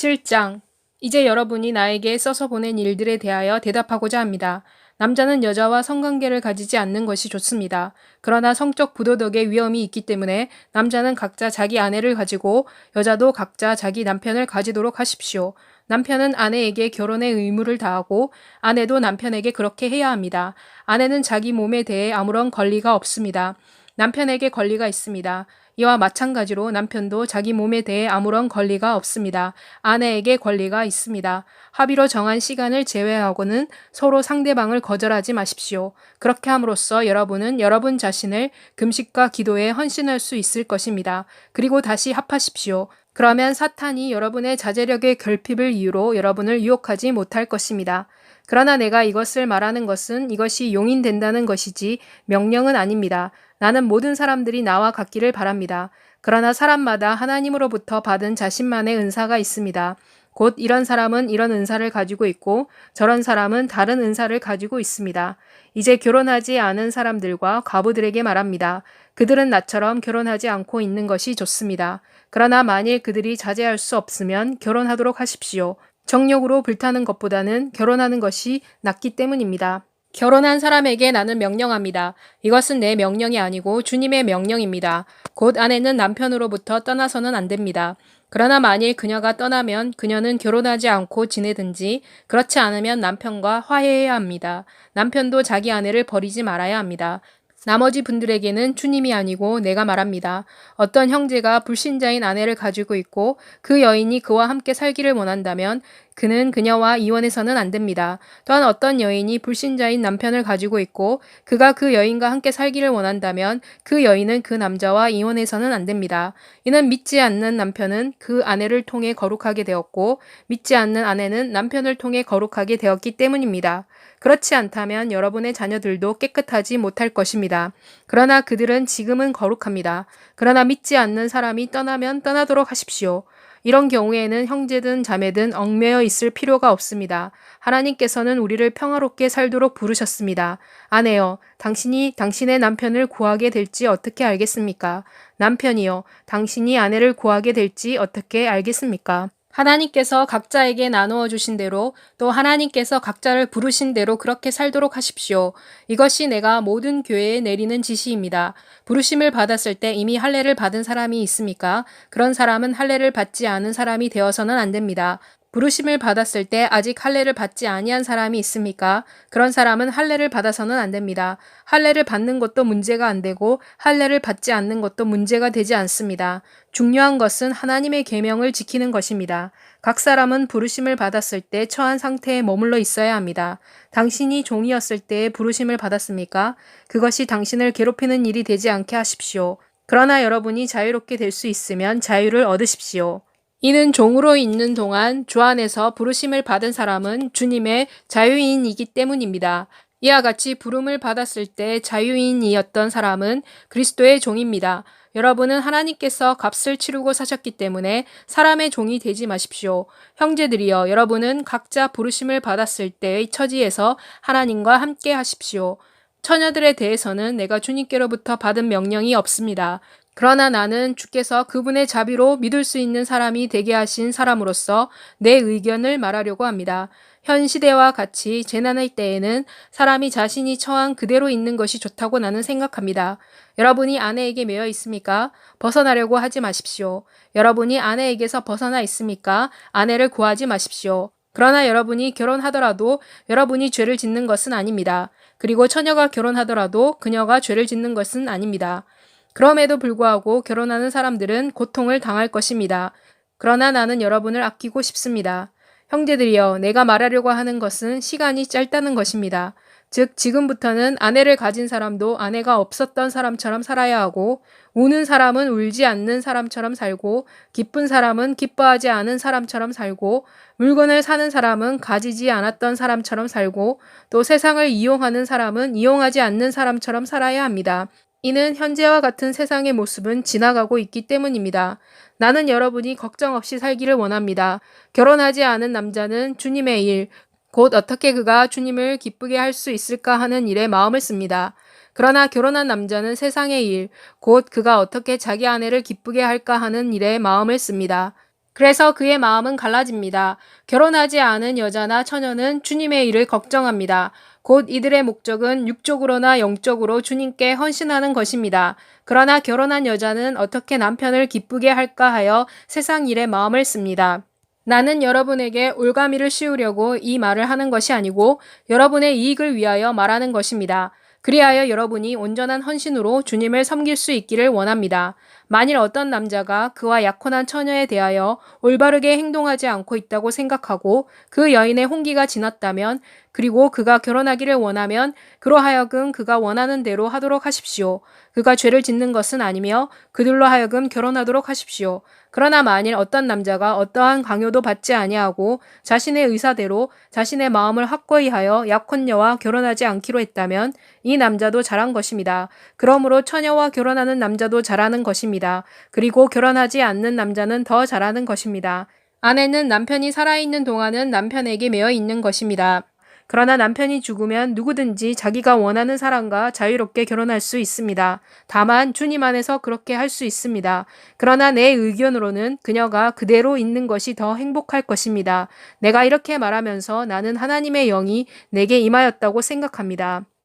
17장. 이제 여러분이 나에게 써서 보낸 일들에 대하여 대답하고자 합니다. 남자는 여자와 성관계를 가지지 않는 것이 좋습니다. 그러나 성적 부도덕의 위험이 있기 때문에 남자는 각자 자기 아내를 가지고 여자도 각자 자기 남편을 가지도록 하십시오. 남편은 아내에게 결혼의 의무를 다하고 아내도 남편에게 그렇게 해야 합니다. 아내는 자기 몸에 대해 아무런 권리가 없습니다. 남편에게 권리가 있습니다. 이와 마찬가지로 남편도 자기 몸에 대해 아무런 권리가 없습니다. 아내에게 권리가 있습니다. 합의로 정한 시간을 제외하고는 서로 상대방을 거절하지 마십시오. 그렇게 함으로써 여러분은 여러분 자신을 금식과 기도에 헌신할 수 있을 것입니다. 그리고 다시 합하십시오. 그러면 사탄이 여러분의 자제력의 결핍을 이유로 여러분을 유혹하지 못할 것입니다. 그러나 내가 이것을 말하는 것은 이것이 용인된다는 것이지 명령은 아닙니다. 나는 모든 사람들이 나와 같기를 바랍니다. 그러나 사람마다 하나님으로부터 받은 자신만의 은사가 있습니다. 곧 이런 사람은 이런 은사를 가지고 있고 저런 사람은 다른 은사를 가지고 있습니다. 이제 결혼하지 않은 사람들과 과부들에게 말합니다. 그들은 나처럼 결혼하지 않고 있는 것이 좋습니다. 그러나 만일 그들이 자제할 수 없으면 결혼하도록 하십시오. 정욕으로 불타는 것보다는 결혼하는 것이 낫기 때문입니다. 결혼한 사람에게 나는 명령합니다. 이것은 내 명령이 아니고 주님의 명령입니다. 곧 아내는 남편으로부터 떠나서는 안 됩니다. 그러나 만일 그녀가 떠나면 그녀는 결혼하지 않고 지내든지 그렇지 않으면 남편과 화해해야 합니다. 남편도 자기 아내를 버리지 말아야 합니다. 나머지 분들에게는 주님이 아니고 내가 말합니다. 어떤 형제가 불신자인 아내를 가지고 있고 그 여인이 그와 함께 살기를 원한다면 그는 그녀와 이혼해서는 안 됩니다. 또한 어떤 여인이 불신자인 남편을 가지고 있고 그가 그 여인과 함께 살기를 원한다면 그 여인은 그 남자와 이혼해서는 안 됩니다. 이는 믿지 않는 남편은 그 아내를 통해 거룩하게 되었고 믿지 않는 아내는 남편을 통해 거룩하게 되었기 때문입니다. 그렇지 않다면 여러분의 자녀들도 깨끗하지 못할 것입니다. 그러나 그들은 지금은 거룩합니다. 그러나 믿지 않는 사람이 떠나면 떠나도록 하십시오. 이런 경우에는 형제든 자매든 얽매여 있을 필요가 없습니다. 하나님께서는 우리를 평화롭게 살도록 부르셨습니다. 아내여, 당신이 당신의 남편을 구하게 될지 어떻게 알겠습니까? 남편이여, 당신이 아내를 구하게 될지 어떻게 알겠습니까? 하나님께서 각자에게 나누어 주신 대로 또 하나님께서 각자를 부르신 대로 그렇게 살도록 하십시오. 이것이 내가 모든 교회에 내리는 지시입니다. 부르심을 받았을 때 이미 할례를 받은 사람이 있습니까? 그런 사람은 할례를 받지 않은 사람이 되어서는 안 됩니다. 부르심을 받았을 때 아직 할례를 받지 아니한 사람이 있습니까? 그런 사람은 할례를 받아서는 안 됩니다. 할례를 받는 것도 문제가 안 되고 할례를 받지 않는 것도 문제가 되지 않습니다. 중요한 것은 하나님의 계명을 지키는 것입니다. 각 사람은 부르심을 받았을 때 처한 상태에 머물러 있어야 합니다. 당신이 종이었을 때 부르심을 받았습니까? 그것이 당신을 괴롭히는 일이 되지 않게 하십시오. 그러나 여러분이 자유롭게 될 수 있으면 자유를 얻으십시오. 이는 종으로 있는 동안 주 안에서 부르심을 받은 사람은 주님의 자유인이기 때문입니다. 이와 같이 부름을 받았을 때 자유인이었던 사람은 그리스도의 종입니다. 여러분은 하나님께서 값을 치르고 사셨기 때문에 사람의 종이 되지 마십시오. 형제들이여, 여러분은 각자 부르심을 받았을 때의 처지에서 하나님과 함께 하십시오. 처녀들에 대해서는 내가 주님께로부터 받은 명령이 없습니다. 그러나 나는 주께서 그분의 자비로 믿을 수 있는 사람이 되게 하신 사람으로서 내 의견을 말하려고 합니다. 현 시대와 같이 재난의 때에는 사람이 자신이 처한 그대로 있는 것이 좋다고 나는 생각합니다. 여러분이 아내에게 매여 있습니까? 벗어나려고 하지 마십시오. 여러분이 아내에게서 벗어나 있습니까? 아내를 구하지 마십시오. 그러나 여러분이 결혼하더라도 여러분이 죄를 짓는 것은 아닙니다. 그리고 처녀가 결혼하더라도 그녀가 죄를 짓는 것은 아닙니다. 그럼에도 불구하고 결혼하는 사람들은 고통을 당할 것입니다. 그러나 나는 여러분을 아끼고 싶습니다. 형제들이여, 내가 말하려고 하는 것은 시간이 짧다는 것입니다. 즉, 지금부터는 아내를 가진 사람도 아내가 없었던 사람처럼 살아야 하고, 우는 사람은 울지 않는 사람처럼 살고, 기쁜 사람은 기뻐하지 않은 사람처럼 살고, 물건을 사는 사람은 가지지 않았던 사람처럼 살고, 또 세상을 이용하는 사람은 이용하지 않는 사람처럼 살아야 합니다. 이는 현재와 같은 세상의 모습은 지나가고 있기 때문입니다. 나는 여러분이 걱정 없이 살기를 원합니다. 결혼하지 않은 남자는 주님의 일, 곧 어떻게 그가 주님을 기쁘게 할 수 있을까 하는 일에 마음을 씁니다. 그러나 결혼한 남자는 세상의 일, 곧 그가 어떻게 자기 아내를 기쁘게 할까 하는 일에 마음을 씁니다. 그래서 그의 마음은 갈라집니다. 결혼하지 않은 여자나 처녀는 주님의 일을 걱정합니다. 곧 이들의 목적은 육적으로나 영적으로 주님께 헌신하는 것입니다. 그러나 결혼한 여자는 어떻게 남편을 기쁘게 할까 하여 세상 일에 마음을 씁니다. 나는 여러분에게 올가미를 씌우려고 이 말을 하는 것이 아니고 여러분의 이익을 위하여 말하는 것입니다. 그리하여 여러분이 온전한 헌신으로 주님을 섬길 수 있기를 원합니다. 만일 어떤 남자가 그와 약혼한 처녀에 대하여 올바르게 행동하지 않고 있다고 생각하고 그 여인의 홍기가 지났다면 그리고 그가 결혼하기를 원하면 그로 하여금 그가 원하는 대로 하도록 하십시오. 그가 죄를 짓는 것은 아니며 그들로 하여금 결혼하도록 하십시오. 그러나 만일 어떤 남자가 어떠한 강요도 받지 아니하고 자신의 의사대로 자신의 마음을 확고히 하여 약혼녀와 결혼하지 않기로 했다면 이 남자도 잘한 것입니다. 그러므로 처녀와 결혼하는 남자도 잘하는 것입니다. 그리고 결혼하지 않는 남자는 더 잘하는 것입니다. 아내는 남편이 살아있는 동안은 남편에게 매여 있는 것입니다. 그러나 남편이 죽으면 누구든지 자기가 원하는 사람과 자유롭게 결혼할 수 있습니다. 다만 주님 안에서 그렇게 할 수 있습니다. 그러나 내 의견으로는 그녀가 그대로 있는 것이 더 행복할 것입니다. 내가 이렇게 말하면서 나는 하나님의 영이 내게 임하였다고 생각합니다.